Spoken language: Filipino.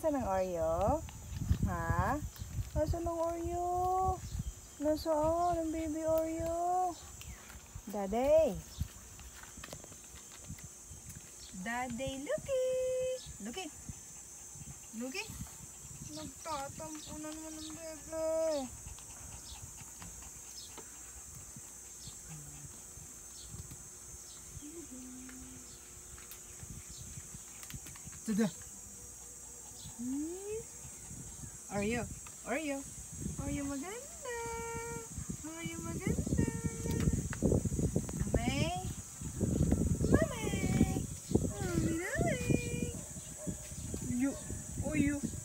Nasaan ang Oreo? Ha? Nasaan ang Oreo? Nasaan ang baby Oreo? Daddy! Daddy, looky! Looky! Looky! Nagtatampo na naman ng bebe. Tada! Oreo! Oreo! Oreo maganda! Oreo maganda! Amay! Mamay! Mami, Oreo!